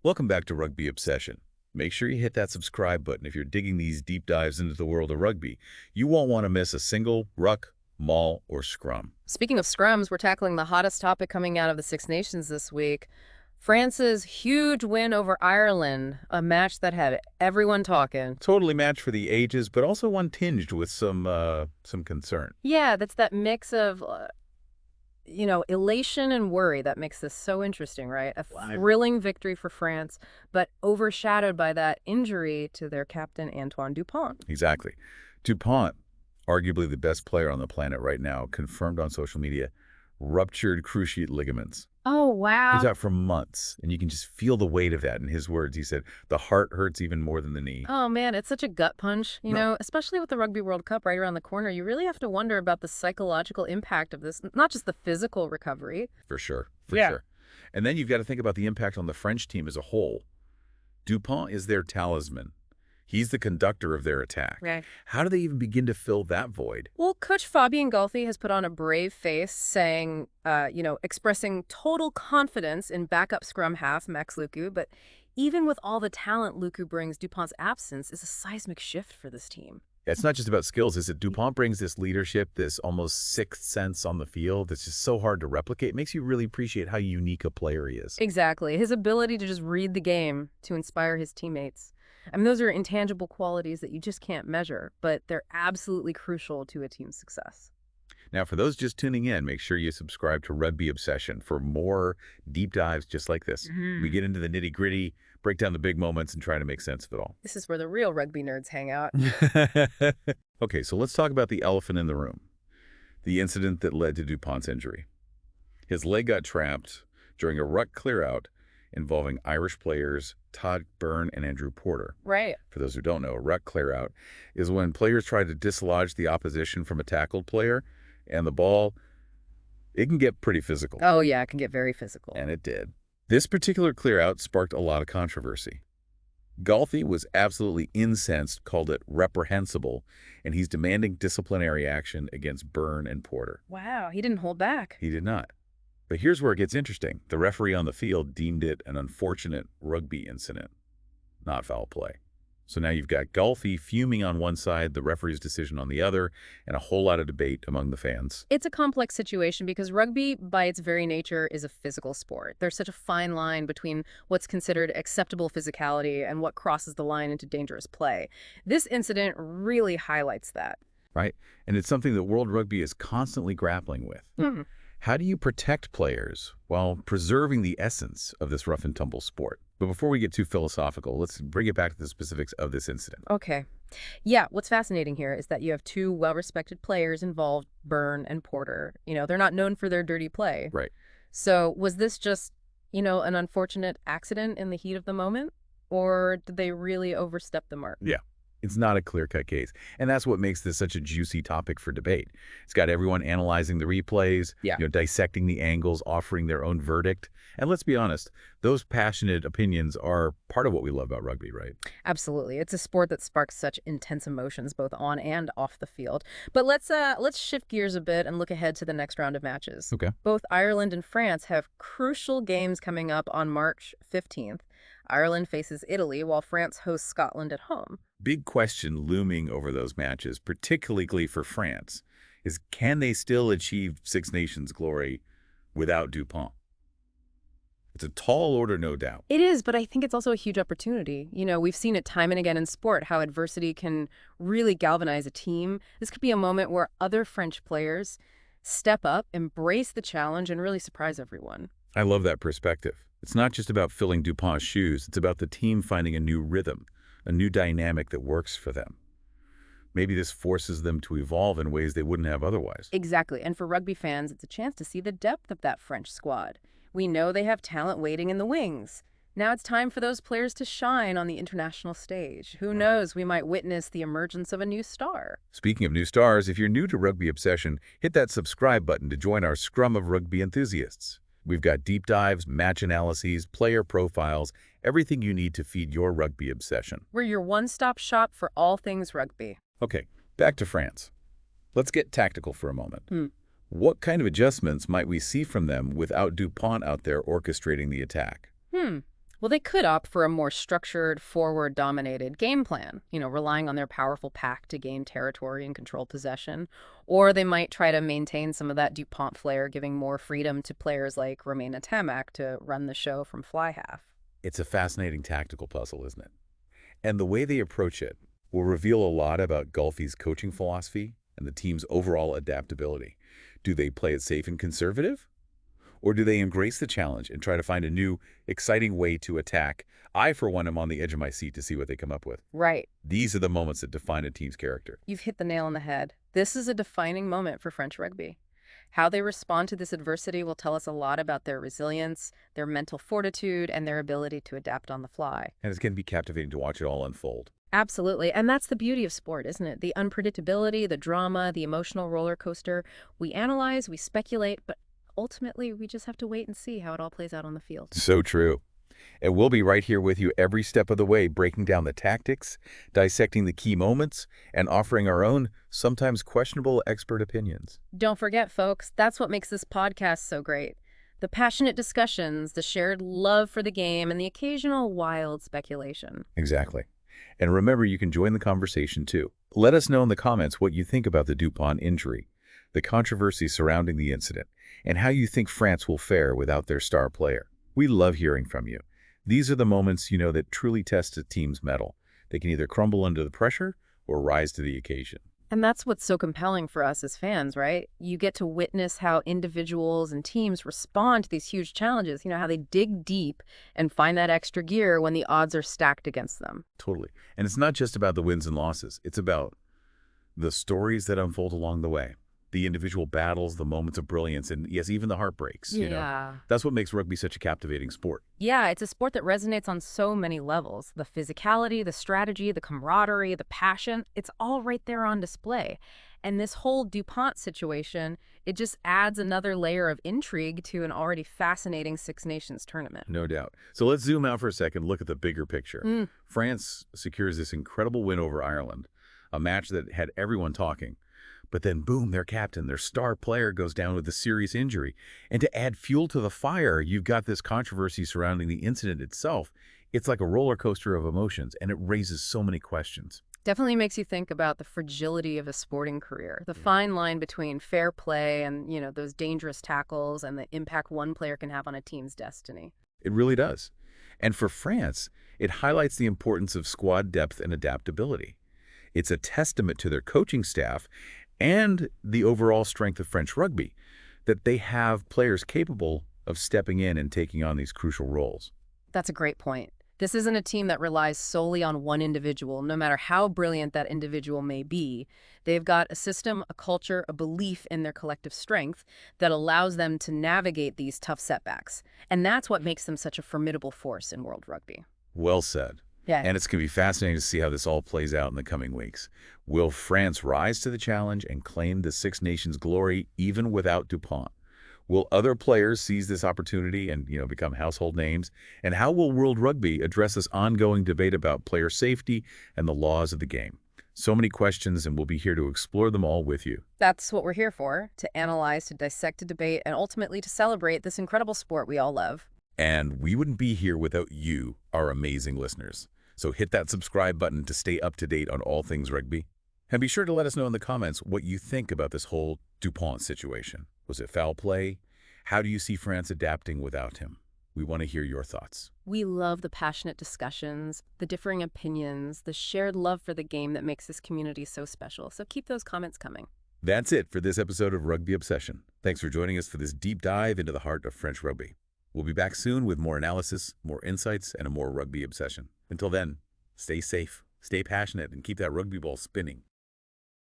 Welcome back to Rugby Obsession. Make sure you hit that subscribe button if you're digging these deep dives into the world of rugby. You won't want to miss a single ruck, maul, or scrum. Speaking of scrums, we're tackling the hottest topic coming out of the Six Nations this week. France's huge win over Ireland, a match that had everyone talking. Totally matched for the ages, but also one tinged with some concern. Yeah, that's that mix of, elation and worry that makes this so interesting, right? A thrilling victory for France, but overshadowed by that injury to their captain, Antoine Dupont. Exactly. Dupont, arguably the best player on the planet right now, confirmed on social media, ruptured cruciate ligaments. Oh, wow. He's out for months, and you can just feel the weight of that in his words. He said, the heart hurts even more than the knee. Oh, man, it's such a gut punch, No. especially with the Rugby World Cup right around the corner. You really have to wonder about the psychological impact of this, not just the physical recovery. For sure, for Yeah. sure. And then you've got to think about the impact on the French team as a whole. Dupont is their talisman. He's the conductor of their attack. Right. How do they even begin to fill that void? Well, Coach Fabien Galthié has put on a brave face saying, expressing total confidence in backup scrum half Max Lucu, but even with all the talent Lucu brings, Dupont's absence is a seismic shift for this team. It's not just about skills, is it? Dupont brings this leadership, this almost sixth sense on the field that's just so hard to replicate. It makes you really appreciate how unique a player he is. Exactly. His ability to just read the game, to inspire his teammates. I mean, those are intangible qualities that you just can't measure, but they're absolutely crucial to a team's success. Now, for those just tuning in, make sure you subscribe to Rugby Obsession for more deep dives just like this. We get into the nitty-gritty, break down the big moments, and try to make sense of it all. This is where the real rugby nerds hang out. Okay, so let's talk about the elephant in the room, the incident that led to Dupont's injury. His leg got trapped during a ruck clear-out involving Irish players Tadhg, Beirne, and Andrew Porter. Right. For those who don't know, a ruck clear-out is when players try to dislodge the opposition from a tackled player, and the ball, it can get pretty physical. Oh, yeah, it can get very physical. And it did. This particular clear-out sparked a lot of controversy. Galthie was absolutely incensed, called it reprehensible, and he's demanding disciplinary action against Beirne and Porter. Wow, he didn't hold back. He did not. But here's where it gets interesting. The referee on the field deemed it an unfortunate rugby incident, not foul play. So now you've got Galthie fuming on one side, the referee's decision on the other, and a whole lot of debate among the fans. It's a complex situation because rugby, by its very nature, is a physical sport. There's such a fine line between what's considered acceptable physicality and what crosses the line into dangerous play. This incident really highlights that. Right? And it's something that World Rugby is constantly grappling with. How do you protect players while preserving the essence of this rough-and-tumble sport? But before we get too philosophical, let's bring it back to the specifics of this incident. Okay. Yeah, what's fascinating here is that you have two well-respected players involved, Beirne and Porter. They're not known for their dirty play. Right. So was this just, an unfortunate accident in the heat of the moment? Or did they really overstep the mark? Yeah. It's not a clear-cut case. And that's what makes this such a juicy topic for debate. It's got everyone analyzing the replays, dissecting the angles, offering their own verdict. And let's be honest, those passionate opinions are part of what we love about rugby, right? Absolutely. It's a sport that sparks such intense emotions both on and off the field. But let's shift gears a bit and look ahead to the next round of matches. Okay. Both Ireland and France have crucial games coming up on March 15th. Ireland faces Italy while France hosts Scotland at home. Big question looming over those matches, particularly for France, is can they still achieve Six Nations glory without Dupont? It's a tall order, no doubt. It is, but I think it's also a huge opportunity. We've seen it time and again in sport, how adversity can really galvanize a team. This could be a moment where other French players step up, embrace the challenge, and really surprise everyone. I love that perspective. It's not just about filling Dupont's shoes. It's about the team finding a new rhythm, a new dynamic that works for them. Maybe this forces them to evolve in ways they wouldn't have otherwise. Exactly. And for rugby fans, it's a chance to see the depth of that French squad. We know they have talent waiting in the wings. Now it's time for those players to shine on the international stage. Who knows, we might witness the emergence of a new star. Speaking of new stars, if you're new to Rugby Obsession, hit that subscribe button to join our scrum of rugby enthusiasts. We've got deep dives, match analyses, player profiles, everything you need to feed your rugby obsession. We're your one-stop shop for all things rugby. Okay, back to France. Let's get tactical for a moment. What kind of adjustments might we see from them without Dupont out there orchestrating the attack? Well, they could opt for a more structured, forward-dominated game plan, relying on their powerful pack to gain territory and control possession. Or they might try to maintain some of that Dupont flair, giving more freedom to players like Romain Tamac to run the show from fly half. It's a fascinating tactical puzzle, isn't it? And the way they approach it will reveal a lot about Galthie's coaching philosophy and the team's overall adaptability. Do they play it safe and conservative? Or do they embrace the challenge and try to find a new, exciting way to attack? I, for one, am on the edge of my seat to see what they come up with. Right. These are the moments that define a team's character. You've hit the nail on the head. This is a defining moment for French rugby. How they respond to this adversity will tell us a lot about their resilience, their mental fortitude, and their ability to adapt on the fly. And it's going to be captivating to watch it all unfold. Absolutely. And that's the beauty of sport, isn't it? The unpredictability, the drama, the emotional roller coaster. We analyze, we speculate, but ultimately, we just have to wait and see how it all plays out on the field. So true. And we'll be right here with you every step of the way, breaking down the tactics, dissecting the key moments, and offering our own, sometimes questionable expert opinions. Don't forget, folks, that's what makes this podcast so great. The passionate discussions, the shared love for the game, and the occasional wild speculation. Exactly. And remember, you can join the conversation too. Let us know in the comments what you think about the Dupont injury, the controversy surrounding the incident, and how you think France will fare without their star player. We love hearing from you. These are the moments, that truly test a team's mettle. They can either crumble under the pressure or rise to the occasion. And that's what's so compelling for us as fans, right? You get to witness how individuals and teams respond to these huge challenges, how they dig deep and find that extra gear when the odds are stacked against them. Totally. And it's not just about the wins and losses. It's about the stories that unfold along the way. The individual battles, the moments of brilliance, and yes, even the heartbreaks. Yeah. That's what makes rugby such a captivating sport. Yeah, it's a sport that resonates on so many levels. The physicality, the strategy, the camaraderie, the passion, it's all right there on display. And this whole Dupont situation, it just adds another layer of intrigue to an already fascinating Six Nations tournament. No doubt. So let's zoom out for a second, look at the bigger picture. France secures this incredible win over Ireland, a match that had everyone talking. But then, boom, their captain, their star player goes down with a serious injury. And to add fuel to the fire, you've got this controversy surrounding the incident itself. It's like a roller coaster of emotions, and it raises so many questions. Definitely makes you think about the fragility of a sporting career, the fine line between fair play and, those dangerous tackles and the impact one player can have on a team's destiny. It really does. And for France, it highlights the importance of squad depth and adaptability. It's a testament to their coaching staff and the overall strength of French rugby, that they have players capable of stepping in and taking on these crucial roles. That's a great point. This isn't a team that relies solely on one individual, no matter how brilliant that individual may be. They've got a system, a culture, a belief in their collective strength that allows them to navigate these tough setbacks. And that's what makes them such a formidable force in world rugby. Well said. Yeah. And it's going to be fascinating to see how this all plays out in the coming weeks. Will France rise to the challenge and claim the Six Nations glory even without Dupont? Will other players seize this opportunity and, become household names? And how will World Rugby address this ongoing debate about player safety and the laws of the game? So many questions, and we'll be here to explore them all with you. That's what we're here for, to analyze, to dissect, to debate, and ultimately to celebrate this incredible sport we all love. And we wouldn't be here without you, our amazing listeners. So hit that subscribe button to stay up to date on all things rugby. And be sure to let us know in the comments what you think about this whole Dupont situation. Was it foul play? How do you see France adapting without him? We want to hear your thoughts. We love the passionate discussions, the differing opinions, the shared love for the game that makes this community so special. So keep those comments coming. That's it for this episode of Rugby Obsession. Thanks for joining us for this deep dive into the heart of French rugby. We'll be back soon with more analysis, more insights, and a more rugby obsession. Until then, stay safe, stay passionate, and keep that rugby ball spinning.